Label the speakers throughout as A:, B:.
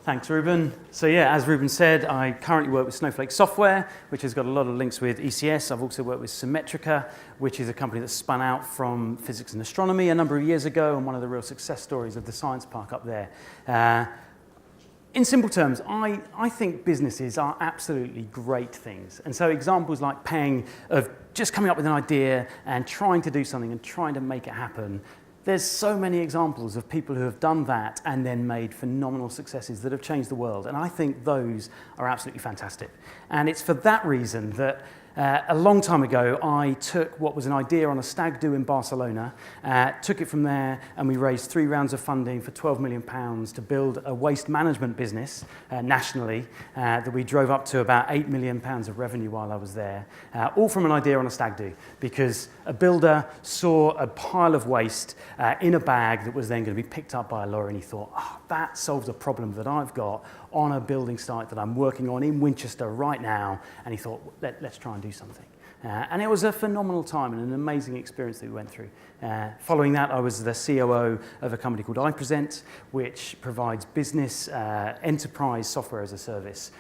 A: Thanks, Ruben. So yeah, as Ruben said, I currently work with Snowflake Software, which has got a lot of links with ECS. I've also worked with Symmetrica, which is a company that spun out from physics and astronomy a number of years ago, and one of the real success stories of the science park up there. In simple terms, I think businesses are absolutely great things. And so examples like Peng of just coming up with an idea and trying to do something and trying to make it happen. There's so many examples of people who have done that and then made phenomenal successes that have changed the world. And I think those are absolutely fantastic. And it's for that reason that a long time ago, I took what was an idea on a stag do in Barcelona, took it from there, and we raised 3 rounds of funding for £12 million to build a waste management business nationally that we drove up to about £8 million of revenue while I was there, all from an idea on a stag do, because a builder saw a pile of waste in a bag that was then going to be picked up by a lorry, and he thought, oh, that solves a problem that I've got on a building site that I'm working on in Winchester right now, and he thought, let's try and do something. And it was a phenomenal time and an amazing experience that we went through. Following that, I was the COO of a company called iPresent, which provides business enterprise software as a service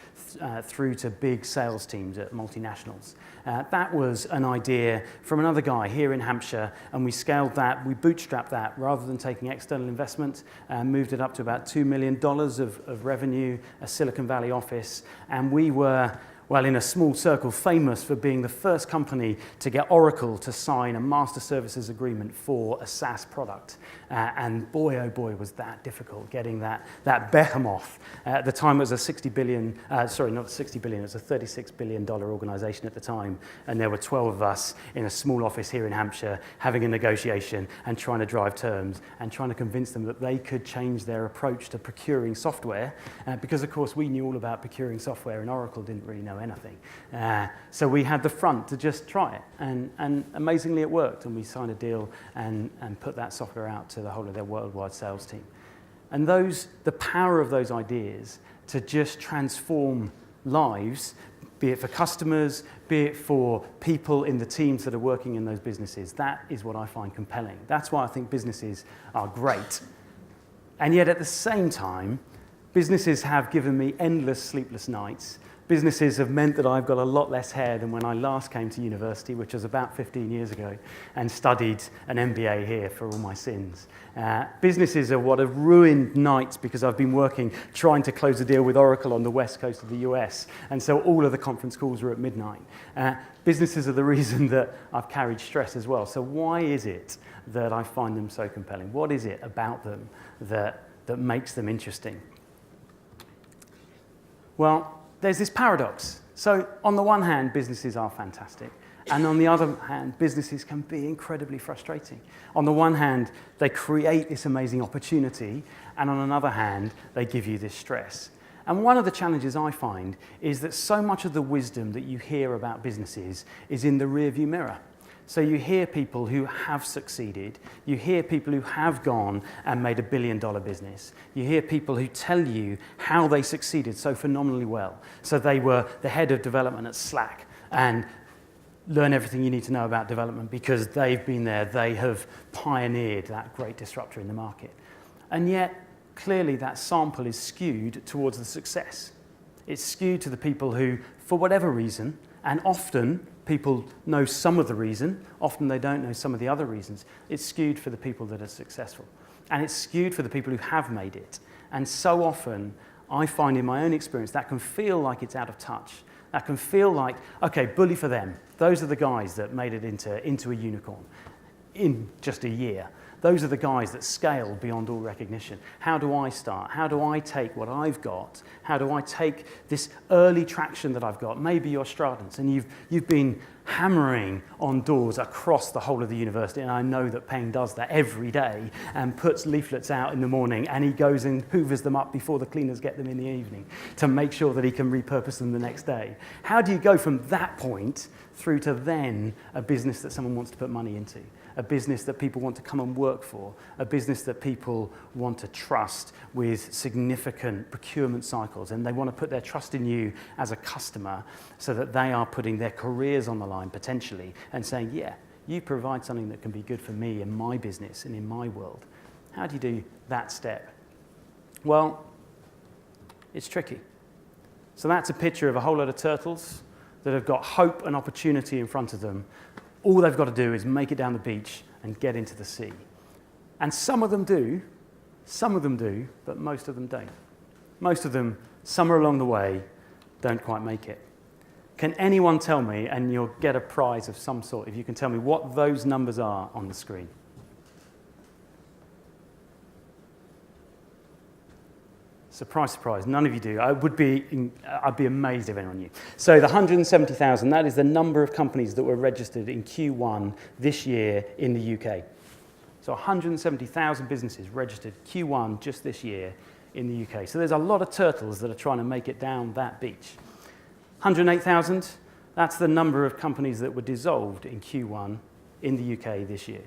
A: through to big sales teams at multinationals. That was an idea from another guy here in Hampshire, and we scaled that, we bootstrapped that rather than taking external investment, moved it up to about $2 million of revenue, a Silicon Valley office, and we were, well, in a small circle, famous for being the first company to get Oracle to sign a master services agreement for a SaaS product. And boy, oh boy, was that difficult, getting that behemoth. At the time, it was a $60 billion, sorry, not $60 billion, it was a $36 billion organization at the time. And there were 12 of us in a small office here in Hampshire having a negotiation and trying to drive terms and trying to convince them that they could change their approach to procuring software. Because, of course, we knew all about procuring software and Oracle didn't really know anything. So we had the front to just try it, and amazingly it worked, and we signed a deal and put that software out to the whole of their worldwide sales team. And the power of those ideas to just transform lives, be it for customers, be it for people in the teams that are working in those businesses, that is what I find compelling. That's why I think businesses are great. And yet at the same time, businesses have given me endless sleepless nights. Businesses have meant that I've got a lot less hair than when I last came to university, which was about 15 years ago, and studied an MBA here for all my sins. Businesses are what have ruined nights because I've been working trying to close a deal with Oracle on the west coast of the US, and so all of the conference calls are at midnight. Businesses are the reason that I've carried stress as well. So why is it that I find them so compelling? What is it about them that makes them interesting? Well, there's this paradox. So on the one hand, businesses are fantastic. And on the other hand, businesses can be incredibly frustrating. On the one hand, they create this amazing opportunity. And on another hand, they give you this stress. And one of the challenges I find is that so much of the wisdom that you hear about businesses is in the rearview mirror. So you hear people who have succeeded, you hear people who have gone and made $1 billion business, you hear people who tell you how they succeeded so phenomenally well. So they were the head of development at Slack and learn everything you need to know about development because they've been there, they have pioneered that great disruptor in the market. And yet, clearly that sample is skewed towards the success. It's skewed to the people who, for whatever reason, and often people know some of the reason, often they don't know some of the other reasons. It's skewed for the people that are successful. And it's skewed for the people who have made it. And so often, I find in my own experience, that can feel like it's out of touch. That can feel like, okay, bully for them. Those are the guys that made it into a unicorn in just a year. Those are the guys that scale beyond all recognition. How do I start? How do I take what I've got? How do I take this early traction that I've got? Maybe you're Stratons, and you've been hammering on doors across the whole of the university, and I know that Peng does that every day and puts leaflets out in the morning, and he goes and hoovers them up before the cleaners get them in the evening to make sure that he can repurpose them the next day. How do you go from that point through to then a business that someone wants to put money into? A business that people want to come and work for, a business that people want to trust with significant procurement cycles, and they want to put their trust in you as a customer so that they are putting their careers on the line potentially and saying, yeah, you provide something that can be good for me in my business and in my world. How do you do that step? Well, It's tricky. So that's a picture of a whole lot of turtles that have got hope and opportunity in front of them. All they've got to do is make it down the beach and get into the sea. And some of them do, but most of them don't. Most of them, somewhere along the way, don't quite make it. Can anyone tell me, and you'll get a prize of some sort, if you can tell me what those numbers are on the screen? Surprise, surprise, none of you do. I'd be amazed if anyone knew. So the 170,000, that is the number of companies that were registered in Q1 this year in the UK. So 170,000 businesses registered Q1 just this year in the UK. So there's a lot of turtles that are trying to make it down that beach. 108,000, that's the number of companies that were dissolved in Q1 in the UK this year.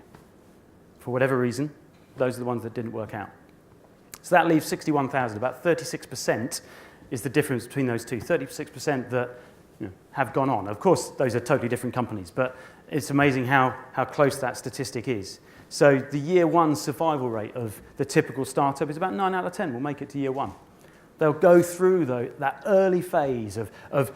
A: For whatever reason, those are the ones that didn't work out. So that leaves 61,000. About 36% is the difference between those two. 36% that have gone on. Of course, those are totally different companies, but it's amazing how close that statistic is. So the year one survival rate of the typical startup is about 9 out of 10 will make it to year one. They'll go through that early phase of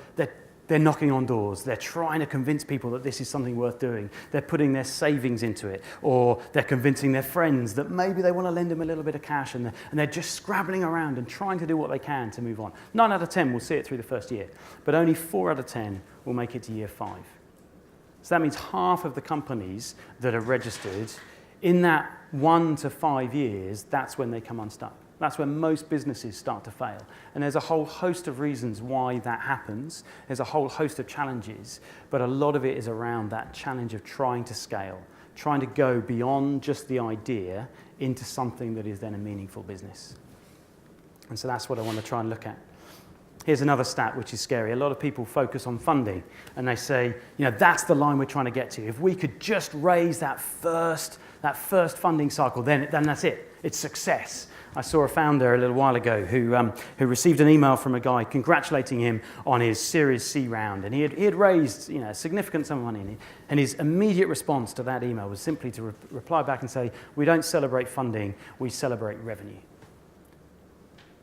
A: they're knocking on doors, they're trying to convince people that this is something worth doing, they're putting their savings into it, or they're convincing their friends that maybe they want to lend them a little bit of cash, and they're just scrabbling around and trying to do what they can to move on. 9 out of 10 will see it through the first year, but only 4 out of 10 will make it to year 5. So that means half of the companies that are registered, in that 1 to 5 years, that's when they come unstuck. That's when most businesses start to fail. And there's a whole host of reasons why that happens. There's a whole host of challenges, but a lot of it is around that challenge of trying to scale, trying to go beyond just the idea into something that is then a meaningful business. And so that's what I want to try and look at. Here's another stat which is scary. A lot of people focus on funding and they say, that's the line we're trying to get to. If we could just raise that first funding cycle, then that's it. It's success. I saw a founder a little while ago who received an email from a guy congratulating him on his Series C round, and he had raised a significant sum of money, and his immediate response to that email was simply to reply back and say, "We don't celebrate funding, we celebrate revenue."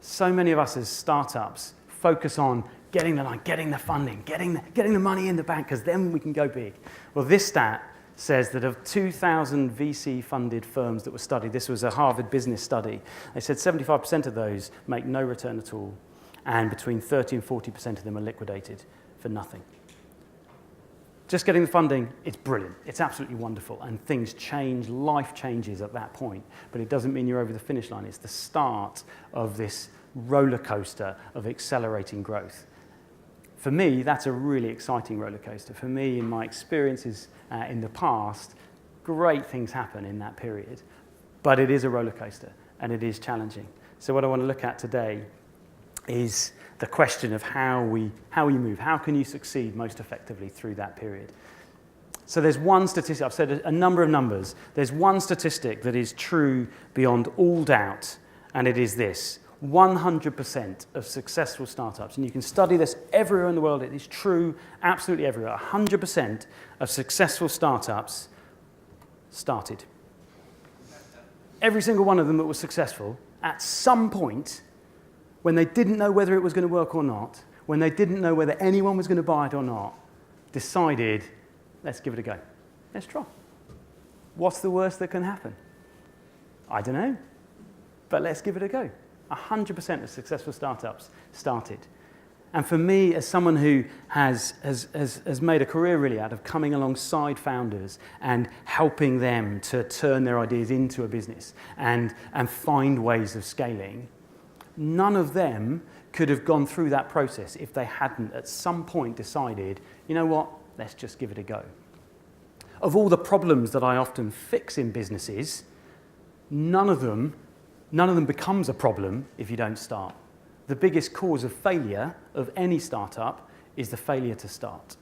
A: So many of us as startups focus on getting the line, getting the funding, getting the money in the bank, because then we can go big. Well, this stat says that of 2,000 VC-funded firms that were studied, this was a Harvard business study, they said 75% of those make no return at all, and between 30 and 40% of them are liquidated for nothing. Just getting the funding, it's brilliant. It's absolutely wonderful, and things change, life changes at that point, but it doesn't mean you're over the finish line. It's the start of this roller coaster of accelerating growth. For me, that's a really exciting roller coaster. For me, in my experiences in the past, great things happen in that period. But it is a roller coaster, and it is challenging. So what I want to look at today is the question of how we move. How can you succeed most effectively through that period? So there's one statistic. I've said a number of numbers. There's one statistic that is true beyond all doubt, and it is this. 100% of successful startups, and you can study this everywhere in the world, it is true absolutely everywhere, 100% of successful startups started. Every single one of them that was successful, at some point, when they didn't know whether it was going to work or not, when they didn't know whether anyone was going to buy it or not, decided, let's give it a go. Let's try. What's the worst that can happen? I don't know, but let's give it a go. 100% of successful startups started. And for me, as someone who has made a career really out of coming alongside founders and helping them to turn their ideas into a business and find ways of scaling, none of them could have gone through that process if they hadn't at some point decided, you know what, let's just give it a go. Of all the problems that I often fix in businesses, none of them becomes a problem if you don't start. The biggest cause of failure of any startup is the failure to start.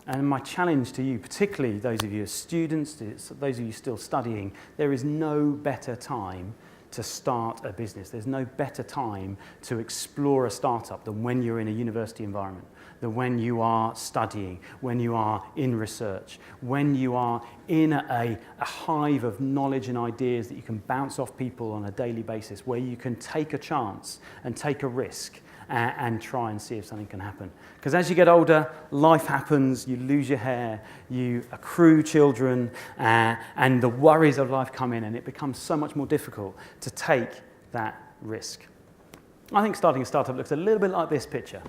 A: And my challenge to you, particularly those of you as students, those of you still studying, there is no better time to start a business. There's no better time to explore a startup than when you're in a university environment, than when you are studying, when you are in research, when you are in a hive of knowledge and ideas that you can bounce off people on a daily basis, where you can take a chance and take a risk and try and see if something can happen. Because as you get older, life happens, you lose your hair, you accrue children, and the worries of life come in, and it becomes so much more difficult to take that risk. I think starting a startup looks a little bit like this picture.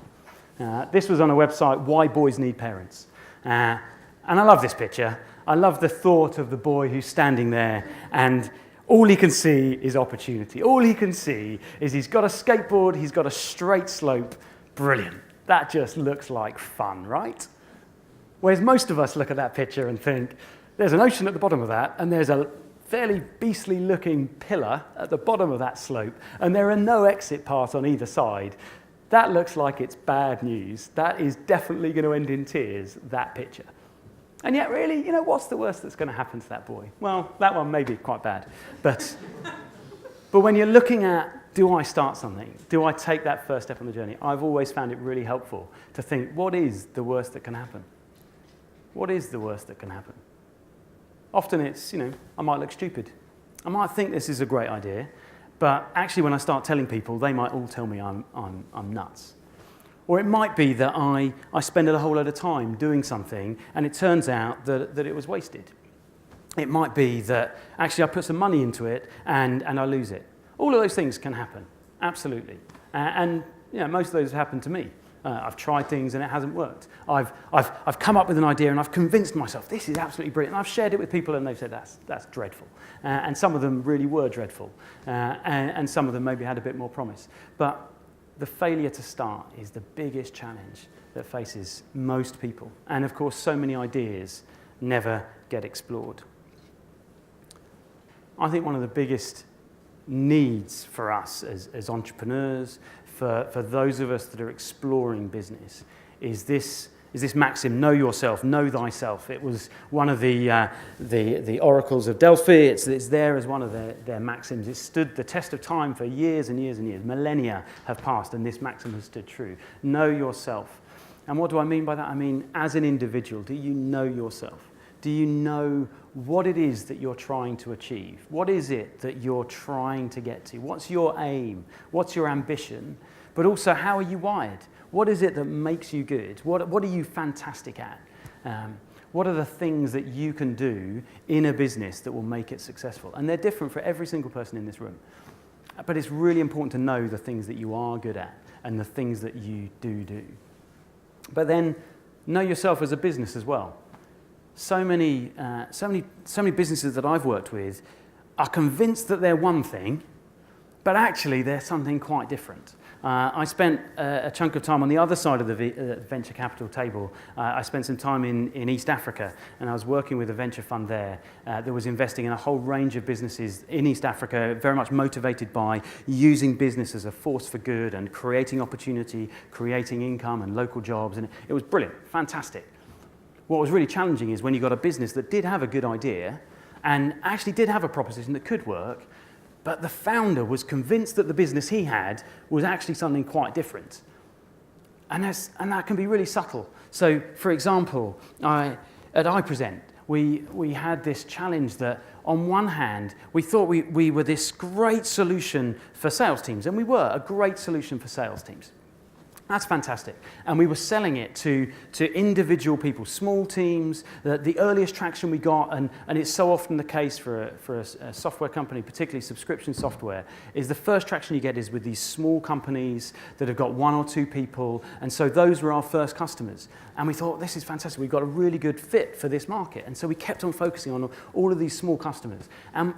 A: This was on a website, Why Boys Need Parents. And I love this picture. I love the thought of the boy who's standing there, and all he can see is opportunity. All he can see is he's got a skateboard, he's got a straight slope. Brilliant. That just looks like fun, right? Whereas most of us look at that picture and think, there's an ocean at the bottom of that, and there's a fairly beastly looking pillar at the bottom of that slope, and there are no exit paths on either side. That looks like it's bad news. That is definitely going to end in tears, that picture. And yet, really, what's the worst that's going to happen to that boy? Well, that one may be quite bad. But when you're looking at, do I start something? Do I take that first step on the journey? I've always found it really helpful to think, what is the worst that can happen? What is the worst that can happen? Often it's, I might look stupid. I might think this is a great idea, but actually when I start telling people, they might all tell me I'm nuts. Or it might be that I spend a whole load of time doing something and it turns out that it was wasted. It might be that actually I put some money into it and I lose it. All of those things can happen, absolutely. And most of those have happened to me. I've tried things and it hasn't worked. I've come up with an idea and I've convinced myself this is absolutely brilliant. And I've shared it with people and they've said that's dreadful. And some of them really were dreadful. And some of them maybe had a bit more promise. But the failure to start is the biggest challenge that faces most people. And of course, so many ideas never get explored. I think one of the biggest needs for us as entrepreneurs, for those of us that are exploring business, is this maxim, know yourself, know thyself. It was one of the oracles of Delphi. It's there as one of their maxims. It stood the test of time for years and years and years. Millennia have passed and this maxim has stood true. Know yourself. And what do I mean by that? I mean, as an individual, do you know yourself? Do you know what it is that you're trying to achieve? What is it that you're trying to get to? What's your aim? What's your ambition? But also, how are you wired? What is it that makes you good? What are you fantastic at? What are the things that you can do in a business that will make it successful? And they're different for every single person in this room. But it's really important to know the things that you are good at and the things that you do. But then know yourself as a business as well. So many businesses that I've worked with are convinced that they're one thing, but actually they're something quite different. I spent a chunk of time on the other side of the venture capital table. I spent some time in East Africa, and I was working with a venture fund there that was investing in a whole range of businesses in East Africa, very much motivated by using business as a force for good and creating opportunity, creating income and local jobs, and it was brilliant, fantastic. What was really challenging is when you got a business that did have a good idea and actually did have a proposition that could work, but the founder was convinced that the business he had was actually something quite different. And that can be really subtle. So, for example, at iPresent, we had this challenge that, on one hand, we thought we were this great solution for sales teams, and we were a great solution for sales teams. That's fantastic. And we were selling it to individual people, small teams. The earliest traction we got, and it's so often the case for a software company, particularly subscription software, is the first traction you get is with these small companies that have got one or two people. And so those were our first customers. And we thought, this is fantastic. We've got a really good fit for this market. And so we kept on focusing on all of these small customers. And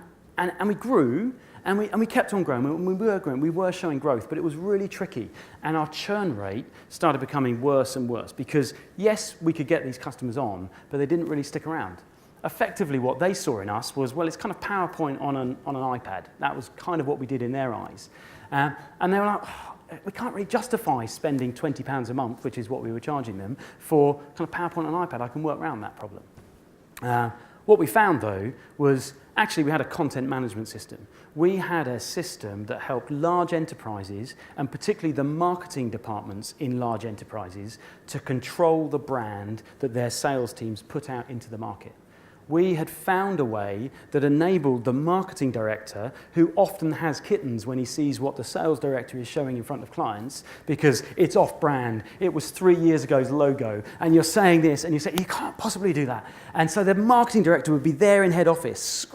A: we grew. And we kept on growing. When we were growing, we were showing growth, but it was really tricky. And our churn rate started becoming worse and worse because, yes, we could get these customers on, but they didn't really stick around. Effectively, what they saw in us was, well, it's kind of PowerPoint on an iPad. That was kind of what we did in their eyes. And they were like, we can't really justify spending £20 a month, which is what we were charging them, for kind of PowerPoint on an iPad. I can work around that problem. What we found, though, was actually we had a content management system. We had a system that helped large enterprises, and particularly the marketing departments in large enterprises, to control the brand that their sales teams put out into the market. We had found a way that enabled the marketing director, who often has kittens when he sees what the sales director is showing in front of clients, because it's off-brand, it was 3 years ago's logo, and you're saying this, and you say, you can't possibly do that. And so the marketing director would be there in head office,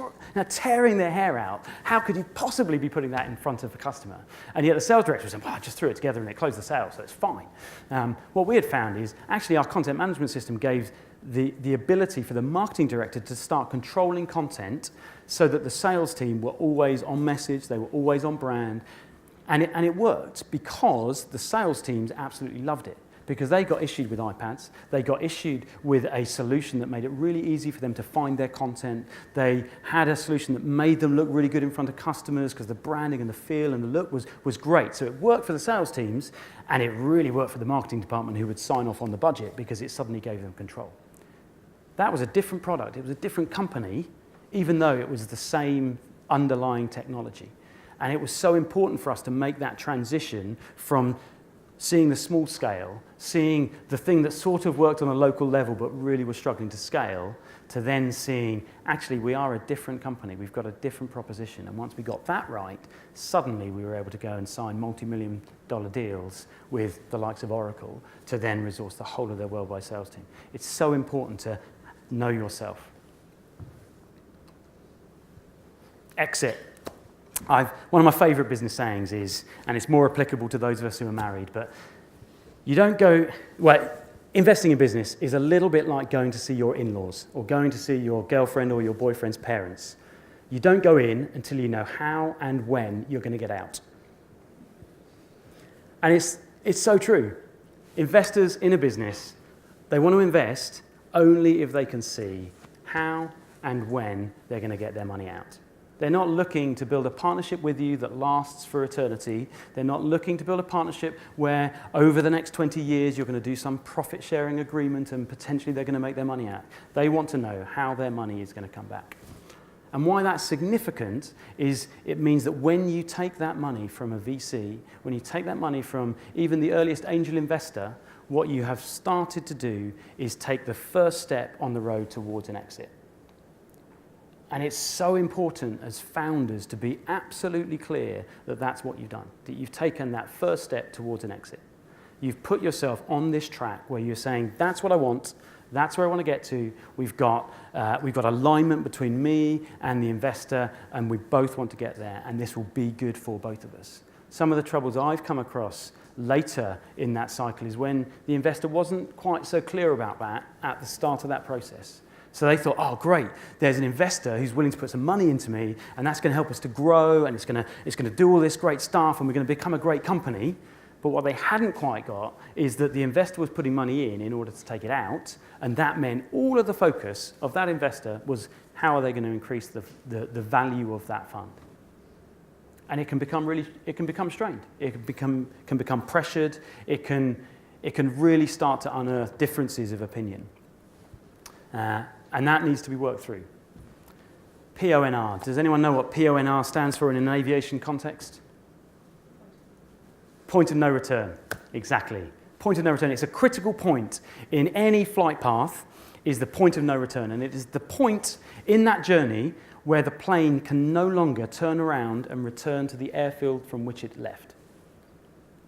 A: tearing their hair out. How could you possibly be putting that in front of a customer? And yet the sales director was saying, I just threw it together and it closed the sale, so it's fine. What we had found is, actually our content management system gave the ability for the marketing director to start controlling content so that the sales team were always on message, they were always on brand, and it worked because the sales teams absolutely loved it, because they got issued with iPads, they got issued with a solution that made it really easy for them to find their content, they had a solution that made them look really good in front of customers because the branding and the feel and the look was great. So it worked for the sales teams, and it really worked for the marketing department, who would sign off on the budget because it suddenly gave them control. That was a different product. It was a different company, even though it was the same underlying technology. And it was so important for us to make that transition from seeing the small scale, seeing the thing that sort of worked on a local level but really was struggling to scale, to then seeing, actually, we are a different company. We've got a different proposition. And once we got that right, suddenly we were able to go and sign multi-million-dollar deals with the likes of Oracle to then resource the whole of their worldwide sales team. It's so important to know yourself. Exit. One of my favorite business sayings is, and it's more applicable to those of us who are married, but you don't go, investing in business is a little bit like going to see your in-laws or going to see your girlfriend or your boyfriend's parents. You don't go in until you know how and when you're going to get out. And it's so true. Investors in a business, they want to invest only if they can see how and when they're going to get their money out. They're not looking to build a partnership with you that lasts for eternity. They're not looking to build a partnership where over the next 20 years you're going to do some profit-sharing agreement and potentially they're going to make their money out. They want to know how their money is going to come back. And why that's significant is it means that when you take that money from a VC, when you take that money from even the earliest angel investor, what you have started to do is take the first step on the road towards an exit. And it's so important as founders to be absolutely clear that that's what you've done, that you've taken that first step towards an exit. You've put yourself on this track where you're saying, that's what I want, that's where I want to get to. We've got alignment between me and the investor, and we both want to get there, and this will be good for both of us. Some of the troubles I've come across later in that cycle is when the investor wasn't quite so clear about that at the start of that process. So they thought, oh, great, there's an investor who's willing to put some money into me, and that's going to help us to grow, and it's going to do all this great stuff, and we're going to become a great company. But what they hadn't quite got is that the investor was putting money in order to take it out, and that meant all of the focus of that investor was how are they going to increase the value of that fund. And it can become strained. It can become pressured. It can really start to unearth differences of opinion. And that needs to be worked through. PONR. Does anyone know what PONR stands for in an aviation context? Point of no return. Exactly. Point of no return. It's a critical point in any flight path is the point of no return. And it is the point in that journey where the plane can no longer turn around and return to the airfield from which it left.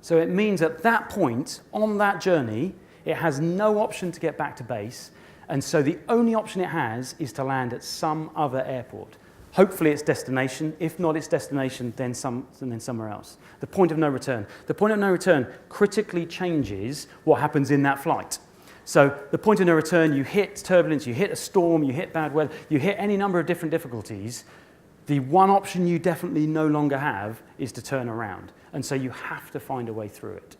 A: So it means at that point on that journey, it has no option to get back to base. And so the only option it has is to land at some other airport. Hopefully its destination. If not its destination, then somewhere else. The point of no return. The point of no return critically changes what happens in that flight. So the point of no return, you hit turbulence, you hit a storm, you hit bad weather, you hit any number of different difficulties. The one option you definitely no longer have is to turn around. And so you have to find a way through it.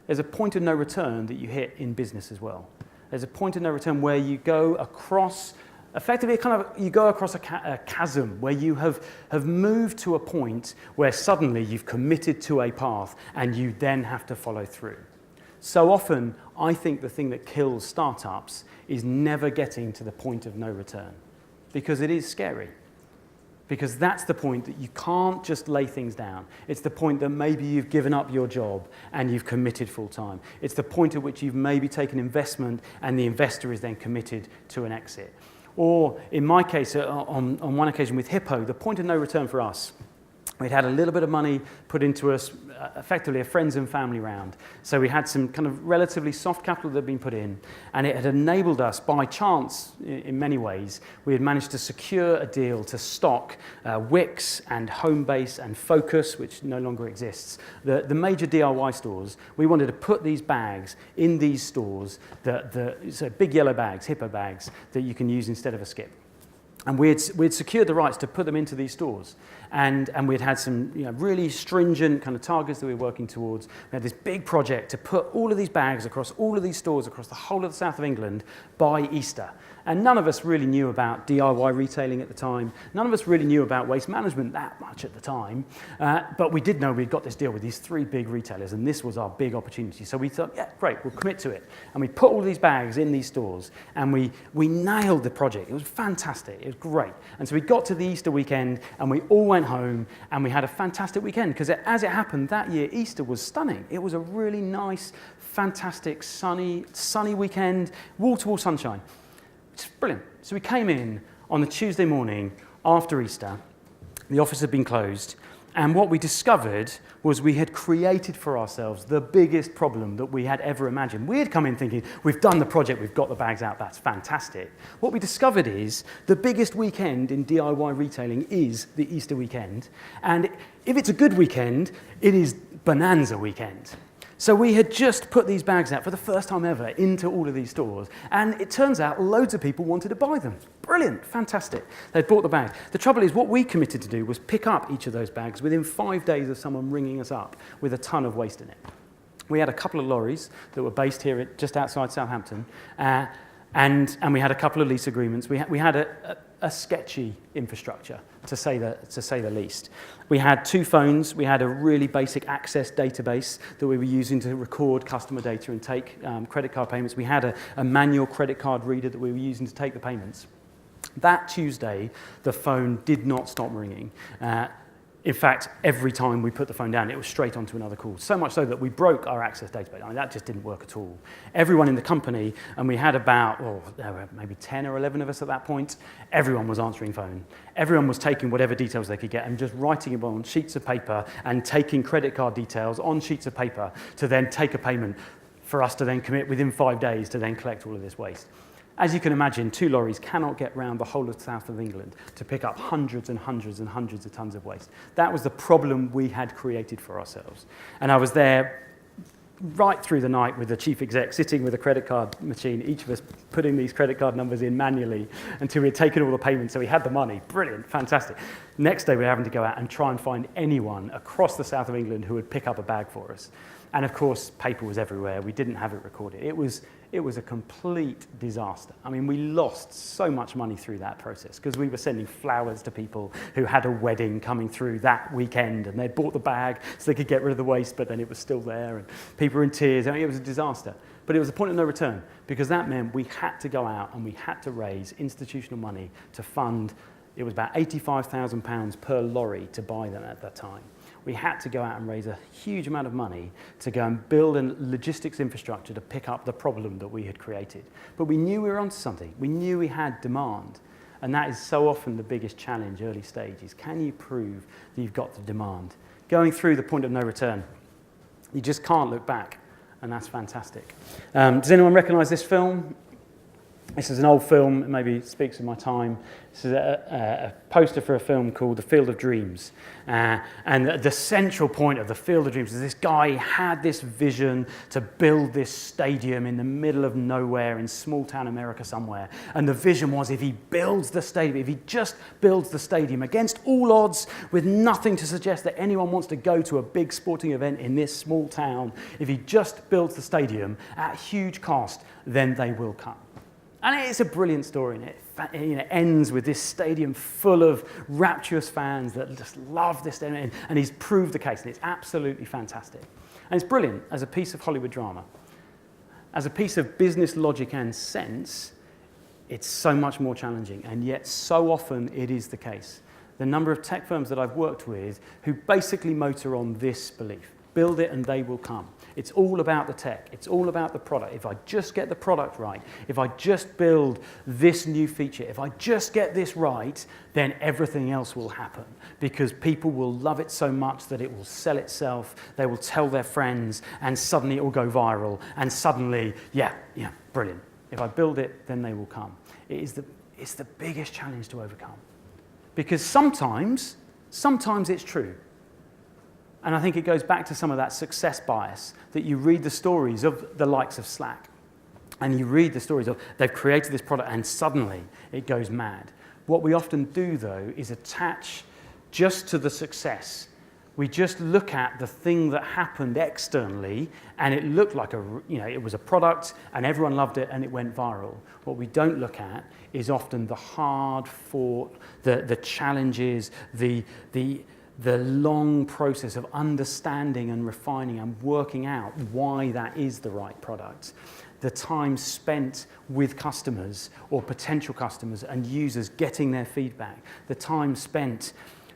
A: There's a point of no return that you hit in business as well. There's a point of no return where you go across, effectively you go across a chasm where you have moved to a point where suddenly you've committed to a path and you then have to follow through. So often, I think the thing that kills startups is never getting to the point of no return, because it is scary. Because that's the point that you can't just lay things down. It's the point that maybe you've given up your job and you've committed full time. It's the point at which you've maybe taken investment and the investor is then committed to an exit. Or in my case, on one occasion with Hippo, the point of no return for us, we'd had a little bit of money put into us, effectively a friends and family round. So we had some kind of relatively soft capital that had been put in, and it had enabled us, by chance in many ways, we had managed to secure a deal to stock Wix and Homebase and Focus, which no longer exists. The major DIY stores, we wanted to put these bags in these stores, so big yellow bags, Hippo bags, that you can use instead of a skip. And we'd secured the rights to put them into these stores. And we'd had some really stringent kind of targets that we were working towards. We had this big project to put all of these bags across all of these stores across the whole of the south of England by Easter. And none of us really knew about DIY retailing at the time. None of us really knew about waste management that much at the time. But we did know we'd got this deal with these 3 big retailers, and this was our big opportunity. So we thought, yeah, great, we'll commit to it. And we put all these bags in these stores, and we nailed the project. It was fantastic. It was great. And so we got to the Easter weekend, and we all went home, and we had a fantastic weekend. Because as it happened, that year, Easter was stunning. It was a really nice, fantastic, sunny weekend, wall-to-wall sunshine. It's brilliant. So we came in on the Tuesday morning after Easter. The office had been closed. And what we discovered was we had created for ourselves the biggest problem that we had ever imagined. We had come in thinking, we've done the project, we've got the bags out, that's fantastic. What we discovered is the biggest weekend in DIY retailing is the Easter weekend. And if it's a good weekend, it is bonanza weekend. So we had just put these bags out for the first time ever into all of these stores, and it turns out loads of people wanted to buy them. Brilliant, fantastic. They'd bought the bag. The trouble is, what we committed to do was pick up each of those bags within 5 days of someone ringing us up with a ton of waste in it. We had a couple of lorries that were based here just outside Southampton, and we had a couple of lease agreements. We had a sketchy infrastructure, to say the least. We had 2 phones. We had a really basic access database that we were using to record customer data and take credit card payments. We had a manual credit card reader that we were using to take the payments. That Tuesday, the phone did not stop ringing. In fact, every time we put the phone down, it was straight onto another call. So much so that we broke our access database. I mean, that just didn't work at all. Everyone in the company, and we had about, there were maybe 10 or 11 of us at that point, everyone was answering phone. Everyone was taking whatever details they could get and just writing them on sheets of paper and taking credit card details on sheets of paper to then take a payment for us to then commit within 5 days to then collect all of this waste. As you can imagine, 2 lorries cannot get round the whole of the south of England to pick up hundreds and hundreds and hundreds of tons of waste. That was the problem we had created for ourselves. And I was there right through the night with the chief exec sitting with a credit card machine, each of us putting these credit card numbers in manually until we had taken all the payments, so we had the money. Brilliant, fantastic. Next day we were having to go out and try and find anyone across the south of England who would pick up a bag for us. And of course, paper was everywhere. We didn't have it recorded. It was a complete disaster. I mean, we lost so much money through that process because we were sending flowers to people who had a wedding coming through that weekend, and they'd bought the bag so they could get rid of the waste, but then it was still there, and people were in tears. I mean, it was a disaster. But it was a point of no return because that meant we had to go out and we had to raise institutional money to fund. It was about £85,000 per lorry to buy them at that time. We had to go out and raise a huge amount of money to go and build a logistics infrastructure to pick up the problem that we had created. But we knew we were onto something. We knew we had demand. And that is so often the biggest challenge early stage is, can you prove that you've got the demand? Going through the point of no return, you just can't look back. And that's fantastic. Does anyone recognize this film? This is an old film, it maybe speaks of my time. This is a poster for a film called The Field of Dreams. And the central point of The Field of Dreams is this guy had this vision to build this stadium in the middle of nowhere in small town America somewhere. And the vision was, if he builds the stadium, if he just builds the stadium against all odds with nothing to suggest that anyone wants to go to a big sporting event in this small town, if he just builds the stadium at huge cost, then they will come. And it's a brilliant story, and it ends with this stadium full of rapturous fans that just love this stadium, and he's proved the case, and it's absolutely fantastic. And it's brilliant as a piece of Hollywood drama. As a piece of business logic and sense, it's so much more challenging, and yet so often it is the case the number of tech firms that I've worked with who basically motor on this belief. Build it and they will come. It's all about the tech. It's all about the product. If I just get the product right, if I just build this new feature, if I just get this right, then everything else will happen because people will love it so much that it will sell itself, they will tell their friends, and suddenly it will go viral, and suddenly, yeah, brilliant. If I build it, then they will come. It's the biggest challenge to overcome because sometimes it's true. And I think it goes back to some of that success bias that you read the stories of the likes of Slack and you read the stories of they've created this product and suddenly it goes mad. What we often do, though, is attach just to the success. We just look at the thing that happened externally and it looked like it was a product and everyone loved it and it went viral. What we don't look at is often the hard fought, the challenges, the long process of understanding and refining and working out why that is the right product. The time spent with customers or potential customers and users getting their feedback. The time spent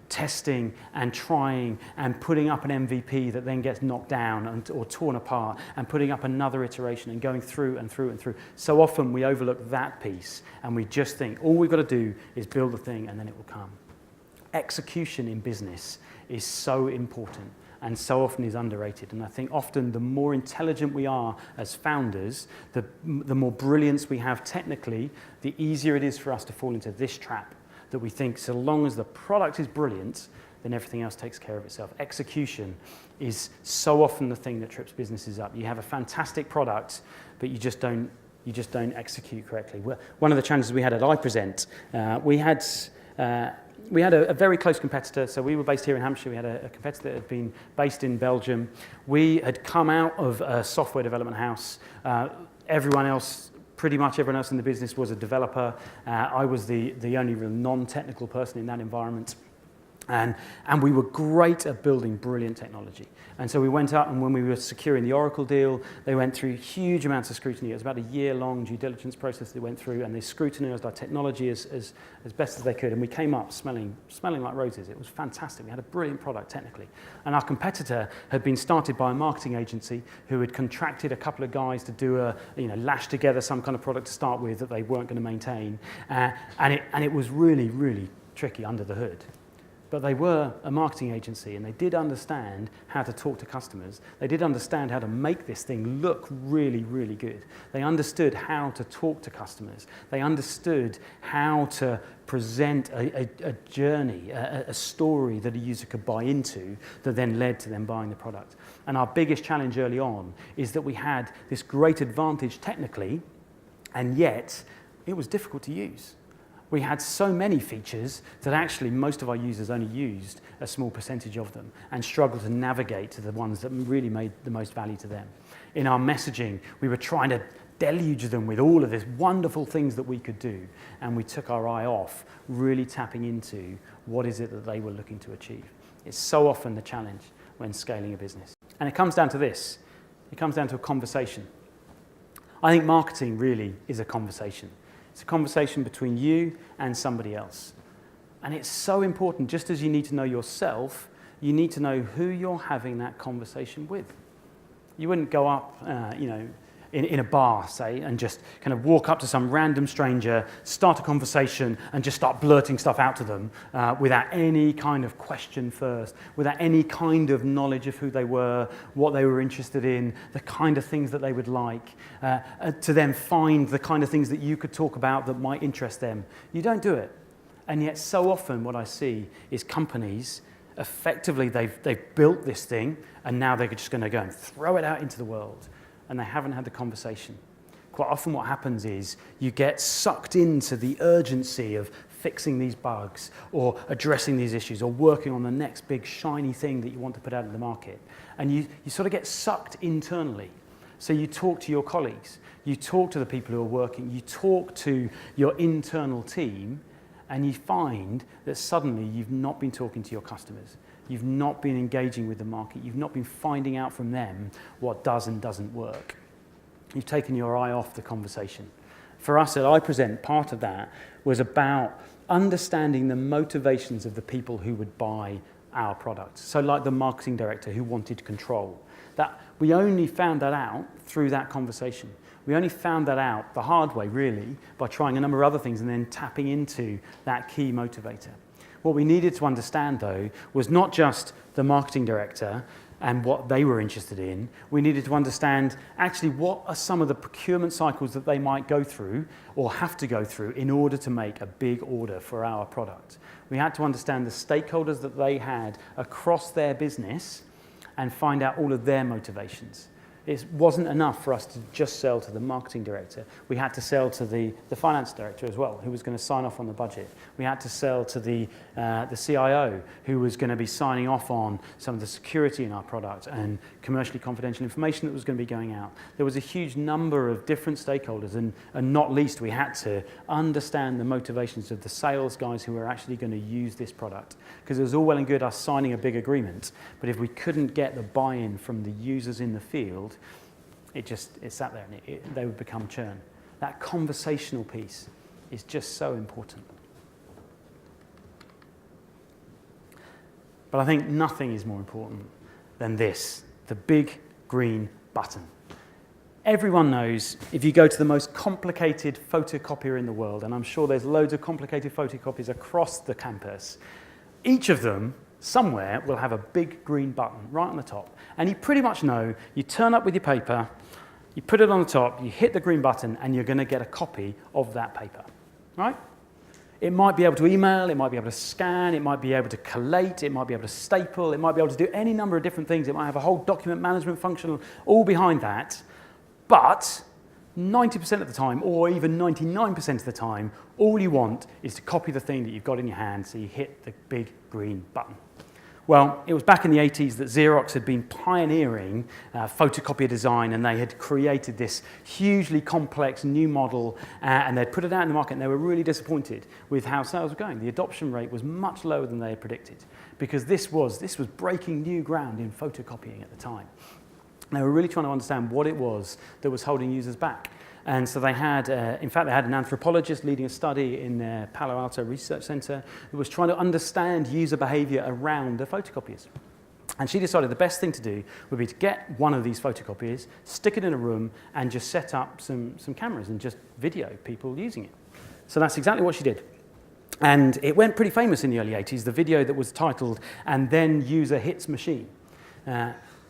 A: testing and trying and putting up an MVP that then gets knocked down or torn apart and putting up another iteration and going through and through and through. So often we overlook that piece and we just think all we've got to do is build the thing and then it will come. Execution in business is so important and so often is underrated. And I think often the more intelligent we are as founders, the more brilliance we have technically, the easier it is for us to fall into this trap that we think so long as the product is brilliant, then everything else takes care of itself. Execution is so often the thing that trips businesses up. You have a fantastic product, but you just don't execute correctly. One of the challenges we had at iPresent, we had a very close competitor. So we were based here in Hampshire. We had a competitor that had been based in Belgium. We had come out of a software development house. Pretty much everyone else in the business was a developer. I was the only real non-technical person in that environment. And we were great at building brilliant technology. And so we went up, and when we were securing the Oracle deal, they went through huge amounts of scrutiny. It was about a year-long due diligence process they went through, and they scrutinized our technology as best as they could. And we came up smelling like roses. It was fantastic. We had a brilliant product technically. And our competitor had been started by a marketing agency who had contracted a couple of guys to do lash together some kind of product to start with that they weren't going to maintain. And it was really, really tricky under the hood. But they were a marketing agency and they did understand how to talk to customers. They did understand how to make this thing look really, really good. They understood how to talk to customers. They understood how to present a journey, a story that a user could buy into that then led to them buying the product. And our biggest challenge early on is that we had this great advantage technically, and yet it was difficult to use. We had so many features that actually most of our users only used a small percentage of them and struggled to navigate to the ones that really made the most value to them. In our messaging, we were trying to deluge them with all of these wonderful things that we could do, and we took our eye off really tapping into what is it that they were looking to achieve. It's so often the challenge when scaling a business. And it comes down to this. It comes down to a conversation. I think marketing really is a conversation. It's a conversation between you and somebody else. And it's so important, just as you need to know yourself, you need to know who you're having that conversation with. You wouldn't go up, in a bar, say, and just kind of walk up to some random stranger, start a conversation, and just start blurting stuff out to them without any kind of question first, without any kind of knowledge of who they were, what they were interested in, the kind of things that they would like, to then find the kind of things that you could talk about that might interest them. You don't do it. And yet so often what I see is companies, effectively they've built this thing, and now they're just going to go and throw it out into the world. And they haven't had the conversation. Quite often what happens is you get sucked into the urgency of fixing these bugs or addressing these issues or working on the next big shiny thing that you want to put out in the market. And you sort of get sucked internally. So you talk to your colleagues, you talk to the people who are working, you talk to your internal team, and you find that suddenly you've not been talking to your customers. You've not been engaging with the market. You've not been finding out from them what does and doesn't work. You've taken your eye off the conversation. For us at iPresent, part of that was about understanding the motivations of the people who would buy our products. So like the marketing director who wanted control. That we only found that out through that conversation. We only found that out the hard way, really, by trying a number of other things and then tapping into that key motivator. What we needed to understand, though, was not just the marketing director and what they were interested in. We needed to understand actually what are some of the procurement cycles that they might go through or have to go through in order to make a big order for our product. We had to understand the stakeholders that they had across their business and find out all of their motivations. It wasn't enough for us to just sell to the marketing director. We had to sell to the finance director as well, who was going to sign off on the budget. We had to sell to the CIO, who was going to be signing off on some of the security in our product and commercially confidential information that was going to be going out. There was a huge number of different stakeholders, and not least, we had to understand the motivations of the sales guys who were actually going to use this product. Because it was all well and good us signing a big agreement, but if we couldn't get the buy-in from the users in the field, it sat there and they would become churn. That conversational piece is just so important. But I think nothing is more important than this, the big green button. Everyone knows if you go to the most complicated photocopier in the world, and I'm sure there's loads of complicated photocopiers across the campus, each of them somewhere will have a big green button right on the top. And you pretty much know, you turn up with your paper, you put it on the top, you hit the green button, and you're going to get a copy of that paper, right? It might be able to email, it might be able to scan, it might be able to collate, it might be able to staple, it might be able to do any number of different things. It might have a whole document management function all behind that. But 90% of the time, or even 99% of the time, all you want is to copy the thing that you've got in your hand, so you hit the big green button. Well, it was back in the 80s that Xerox had been pioneering photocopier design, and they had created this hugely complex new model, and they'd put it out in the market, and they were really disappointed with how sales were going. The adoption rate was much lower than they had predicted, because this was breaking new ground in photocopying at the time. They were really trying to understand what it was that was holding users back. And so they had, in fact, they had an anthropologist leading a study in their Palo Alto Research Center that was trying to understand user behavior around the photocopiers. And she decided the best thing to do would be to get one of these photocopiers, stick it in a room, and just set up some cameras and just video people using it. So that's exactly what she did. And it went pretty famous in the early 80s, the video that was titled, "And Then User Hits Machine."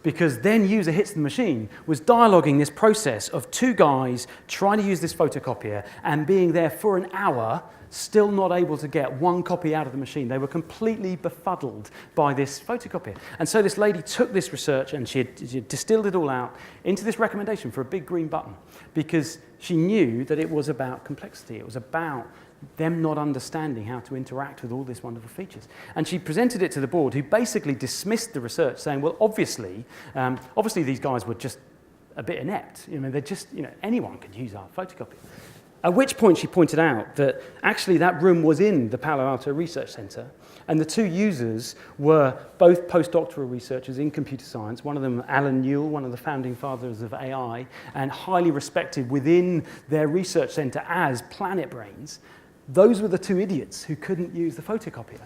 A: Because then user hits the machine was dialoguing this process of two guys trying to use this photocopier and being there for an hour, still not able to get one copy out of the machine. They were completely befuddled by this photocopier. And so this lady took this research and she had distilled it all out into this recommendation for a big green button, because she knew that it was about complexity. It was about them not understanding how to interact with all these wonderful features. And she presented it to the board, who basically dismissed the research, saying, well, obviously these guys were just a bit inept. They're just, anyone could use our photocopier. At which point she pointed out that actually that room was in the Palo Alto Research Center, and the two users were both postdoctoral researchers in computer science, one of them Alan Newell, one of the founding fathers of AI, and highly respected within their research center as planet brains. Those were the two idiots who couldn't use the photocopier.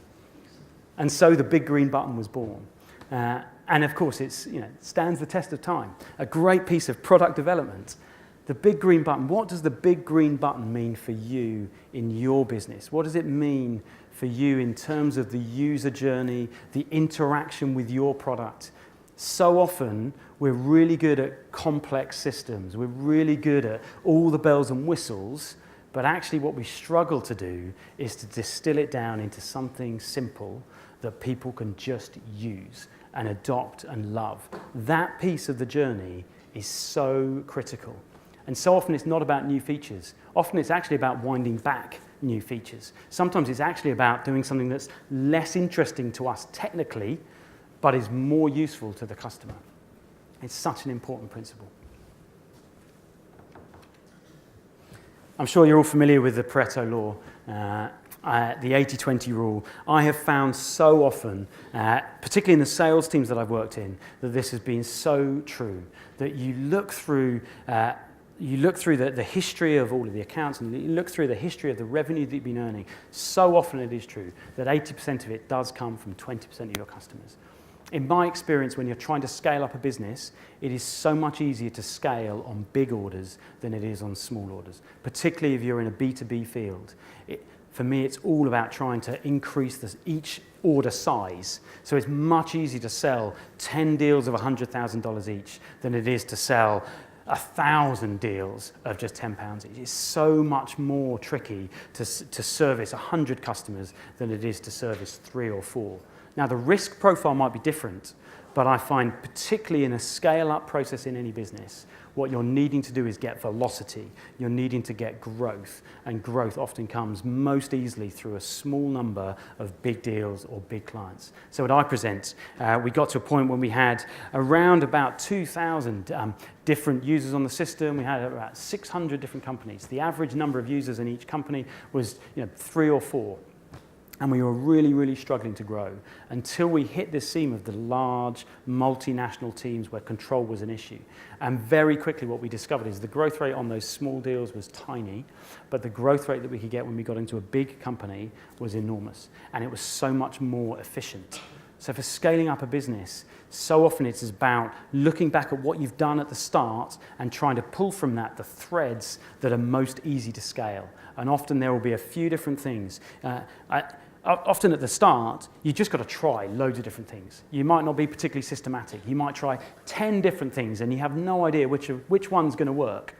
A: And so the big green button was born. And of course, it stands the test of time. A great piece of product development. The big green button. What does the big green button mean for you in your business? What does it mean for you in terms of the user journey, the interaction with your product? So often, we're really good at complex systems. We're really good at all the bells and whistles. But actually what we struggle to do is to distill it down into something simple that people can just use and adopt and love. That piece of the journey is so critical. And so often it's not about new features. Often it's actually about winding back new features. Sometimes it's actually about doing something that's less interesting to us technically, but is more useful to the customer. It's such an important principle. I'm sure you're all familiar with the Pretzel Law, the 80-20 rule. I have found so often, particularly in the sales teams that I've worked in, that this has been so true, that you look through you look through the history of all of the accounts and you look through the history of the revenue that you've been earning, so often it is true that 80% of it does come from 20% of your customers. In my experience, when you're trying to scale up a business, it is so much easier to scale on big orders than it is on small orders, particularly if you're in a B2B field. For me, it's all about trying to increase each order size. So it's much easier to sell 10 deals of $100,000 each than it is to sell 1,000 deals of just £10 each. It's so much more tricky to service 100 customers than it is to service 3 or 4. Now, the risk profile might be different, but I find particularly in a scale-up process in any business, what you're needing to do is get velocity. You're needing to get growth, and growth often comes most easily through a small number of big deals or big clients. So at iPresent, we got to a point when we had around about 2,000 different users on the system. We had about 600 different companies. The average number of users in each company was 3 or 4. And we were really, really struggling to grow until we hit this seam of the large multinational teams where control was an issue. And very quickly what we discovered is the growth rate on those small deals was tiny, but the growth rate that we could get when we got into a big company was enormous. And it was so much more efficient. So for scaling up a business, so often it's about looking back at what you've done at the start and trying to pull from that the threads that are most easy to scale. And often there will be a few different things. Often at the start, you just got to try loads of different things. You might not be particularly systematic. You might try 10 different things and you have no idea which one's going to work.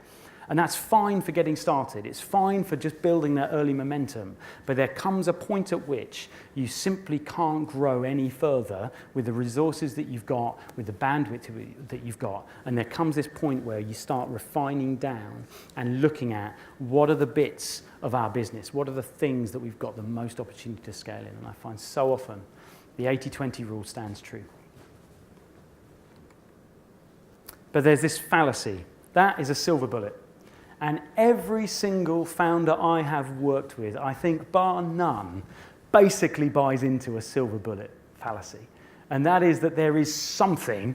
A: And that's fine for getting started. It's fine for just building that early momentum. But there comes a point at which you simply can't grow any further with the resources that you've got, with the bandwidth that you've got. And there comes this point where you start refining down and looking at what are the bits of our business, what are the things that we've got the most opportunity to scale in. And I find so often the 80-20 rule stands true. But there's this fallacy. That is a silver bullet. And every single founder I have worked with, I think bar none, basically buys into a silver bullet fallacy. And that is that there is something,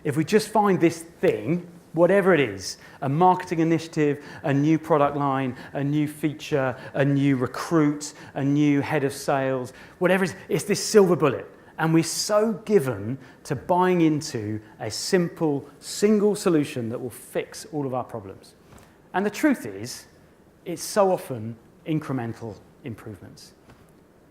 A: if we just find this thing, whatever it is, a marketing initiative, a new product line, a new feature, a new recruit, a new head of sales, whatever it is, it's this silver bullet. And we're so given to buying into a simple, single solution that will fix all of our problems. And the truth is, it's so often incremental improvements.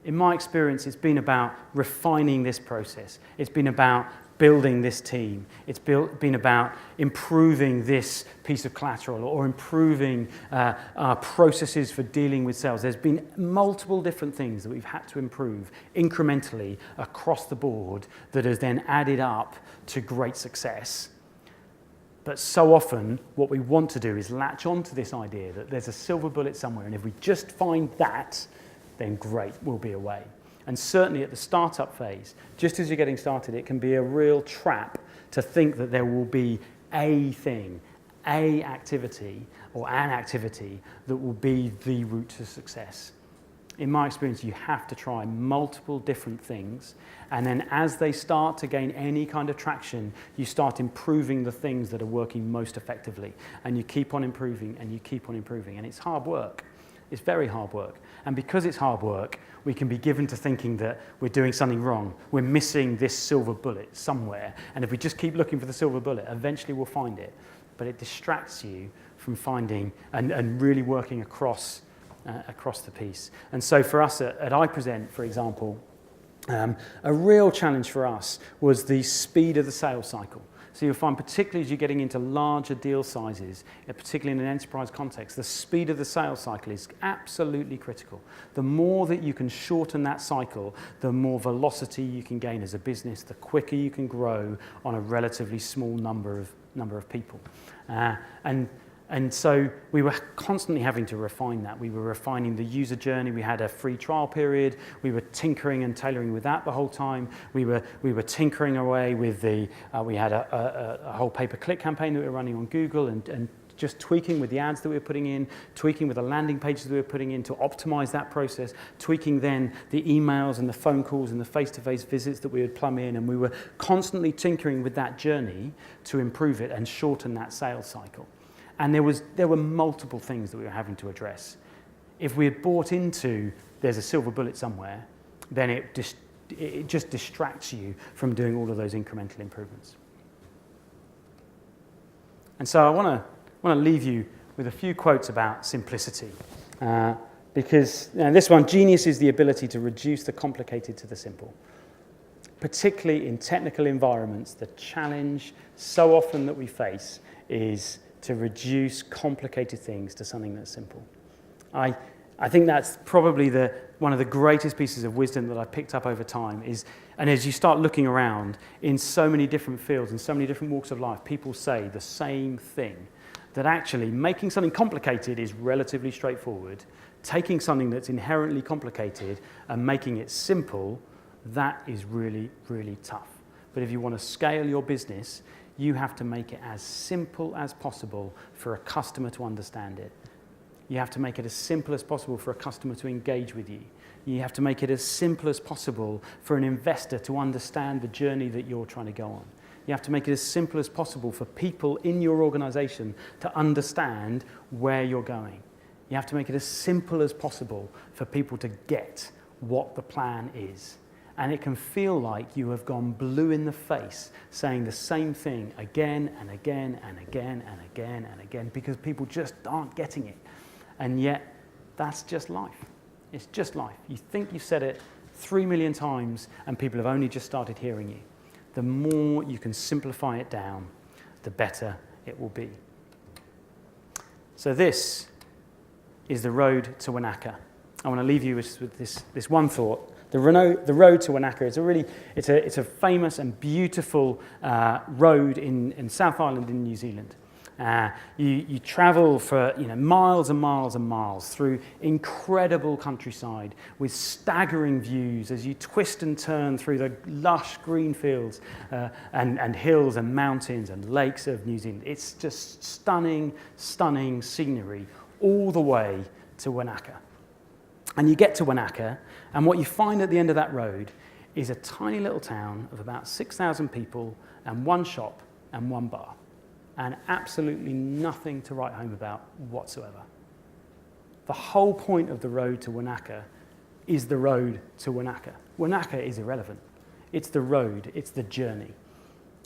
A: In my experience, it's been about refining this process. It's been about building this team. It's been about improving this piece of collateral or improving our processes for dealing with sales. There's been multiple different things that we've had to improve incrementally across the board that has then added up to great success. But so often, what we want to do is latch onto this idea that there's a silver bullet somewhere, and if we just find that, then great, we'll be away. And certainly at the startup phase, just as you're getting started, it can be a real trap to think that there will be a thing, a activity, or an activity that will be the route to success. In my experience, you have to try multiple different things, and then as they start to gain any kind of traction, you start improving the things that are working most effectively, and you keep on improving, and you keep on improving, and it's hard work. It's very hard work, and because it's hard work, we can be given to thinking that we're doing something wrong. We're missing this silver bullet somewhere, and if we just keep looking for the silver bullet, eventually we'll find it, but it distracts you from finding and really working across the piece. And so for us at iPresent, for example, a real challenge for us was the speed of the sales cycle. So you'll find, particularly as you're getting into larger deal sizes, particularly in an enterprise context, the speed of the sales cycle is absolutely critical. The more that you can shorten that cycle, the more velocity you can gain as a business, the quicker you can grow on a relatively small number of people. And so we were constantly having to refine that. We were refining the user journey. We had a free trial period. We were tinkering and tailoring with that the whole time. We were tinkering away with we had a whole pay-per-click campaign that we were running on Google and just tweaking with the ads that we were putting in, tweaking with the landing pages that we were putting in to optimize that process, tweaking then the emails and the phone calls and the face-to-face visits that we would plumb in, and we were constantly tinkering with that journey to improve it and shorten that sales cycle. And there were multiple things that we were having to address. If we had bought into there's a silver bullet somewhere, then it just distracts you from doing all of those incremental improvements. And so I want to leave you with a few quotes about simplicity. Because this one, genius is the ability to reduce the complicated to the simple. Particularly in technical environments, the challenge so often that we face is to reduce complicated things to something that's simple. I think that's probably one of the greatest pieces of wisdom that I've picked up over time and as you start looking around in so many different fields, in so many different walks of life, people say the same thing, that actually making something complicated is relatively straightforward. Taking something that's inherently complicated and making it simple, that is really, really tough. But if you want to scale your business, you have to make it as simple as possible for a customer to understand it. You have to make it as simple as possible for a customer to engage with you. You have to make it as simple as possible for an investor to understand the journey that you're trying to go on. You have to make it as simple as possible for people in your organization to understand where you're going. You have to make it as simple as possible for people to get what the plan is. And it can feel like you have gone blue in the face saying the same thing again and again and again and again and again because people just aren't getting it. And yet, that's just life. It's just life. You think you've said it 3 million times and people have only just started hearing you. The more you can simplify it down, the better it will be. So this is the road to Wanaka. I want to leave you with this one thought. The road to Wanaka is it's a famous and beautiful road in South Island in New Zealand. You travel for miles and miles and miles through incredible countryside with staggering views as you twist and turn through the lush green fields and hills and mountains and lakes of New Zealand. It's just stunning, stunning scenery all the way to Wanaka. And you get to Wanaka, and what you find at the end of that road is a tiny little town of about 6,000 people and one shop and one bar. And absolutely nothing to write home about whatsoever. The whole point of the road to Wanaka is the road to Wanaka. Wanaka is irrelevant. It's the road, it's the journey.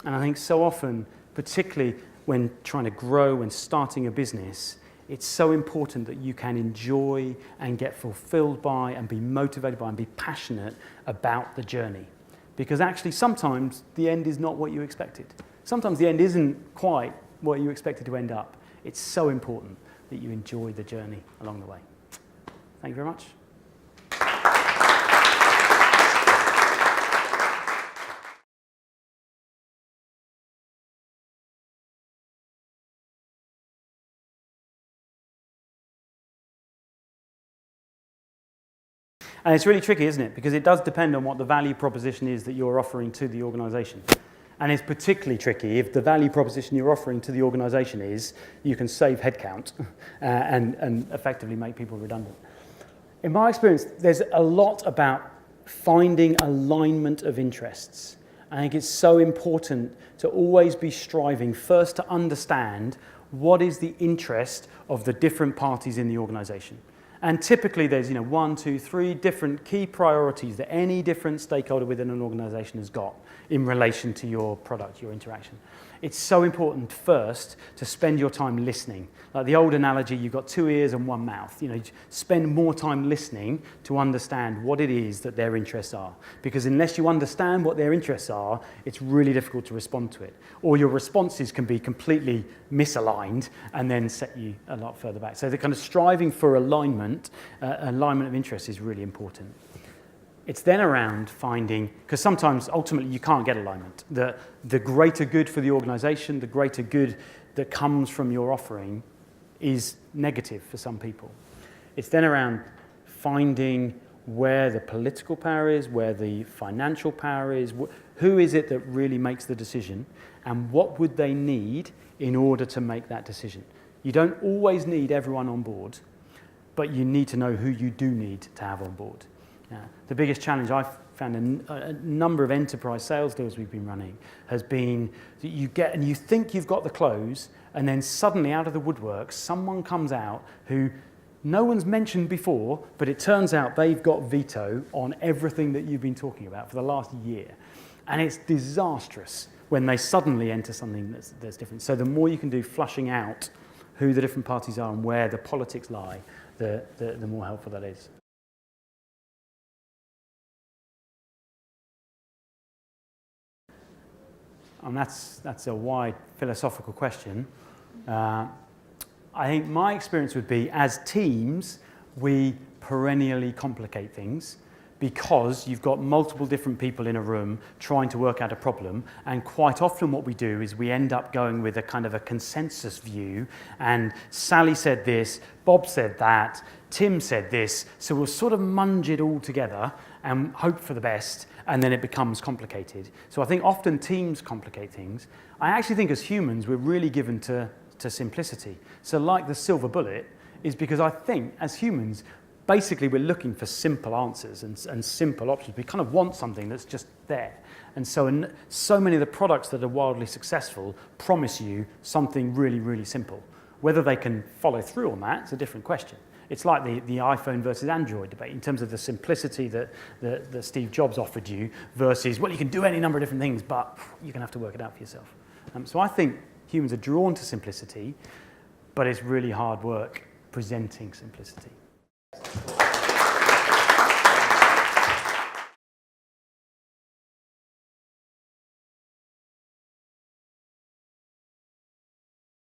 A: And I think so often, particularly when trying to grow and starting a business, it's so important that you can enjoy and get fulfilled by and be motivated by and be passionate about the journey. Because actually sometimes the end is not what you expected. Sometimes the end isn't quite what you expected to end up. It's so important that you enjoy the journey along the way. Thank you very much. And it's really tricky, isn't it? Because it does depend on what the value proposition is that you're offering to the organization. And it's particularly tricky if the value proposition you're offering to the organization is you can save headcount and effectively make people redundant. In my experience, there's a lot about finding alignment of interests. I think it's so important to always be striving first to understand what is the interest of the different parties in the organization. And typically there's 1, 2, 3 different key priorities that any different stakeholder within an organization has got in relation to your product, your interaction. It's so important first to spend your time listening. Like the old analogy, you've got 2 ears and 1 mouth. Spend more time listening to understand what it is that their interests are. Because unless you understand what their interests are, it's really difficult to respond to it. Or your responses can be completely misaligned and then set you a lot further back. So the kind of striving for alignment of interest is really important. It's then around finding, because sometimes ultimately you can't get alignment. The greater good for the organization, the greater good that comes from your offering is negative for some people. It's then around finding where the political power is, where the financial power is, who is it that really makes the decision, and what would they need in order to make that decision. You don't always need everyone on board, but you need to know who you do need to have on board. The biggest challenge I've found a number of enterprise sales deals we've been running has been that you get and you think you've got the close, and then suddenly out of the woodwork, someone comes out who no one's mentioned before, but it turns out they've got veto on everything that you've been talking about for the last year. And it's disastrous when they suddenly enter something that's different. So the more you can do flushing out who the different parties are and where the politics lie, the more helpful that is. And that's a wide philosophical question. I think my experience would be, as teams, we perennially complicate things because you've got multiple different people in a room trying to work out a problem, and quite often what we do is we end up going with a kind of a consensus view, and Sally said this, Bob said that, Tim said this, so we'll sort of munge it all together and hope for the best, and then it becomes complicated. So I think often teams complicate things. I actually think as humans we're really given to simplicity. So like the silver bullet is because I think as humans basically we're looking for simple answers and simple options. We kind of want something that's just there. And so so many of the products that are wildly successful promise you something really, really simple. Whether they can follow through on that is a different question. It's like the iPhone versus Android debate in terms of the simplicity that Steve Jobs offered you versus, well, you can do any number of different things, but you're going to have to work it out for yourself. So I think humans are drawn to simplicity, but it's really hard work presenting simplicity.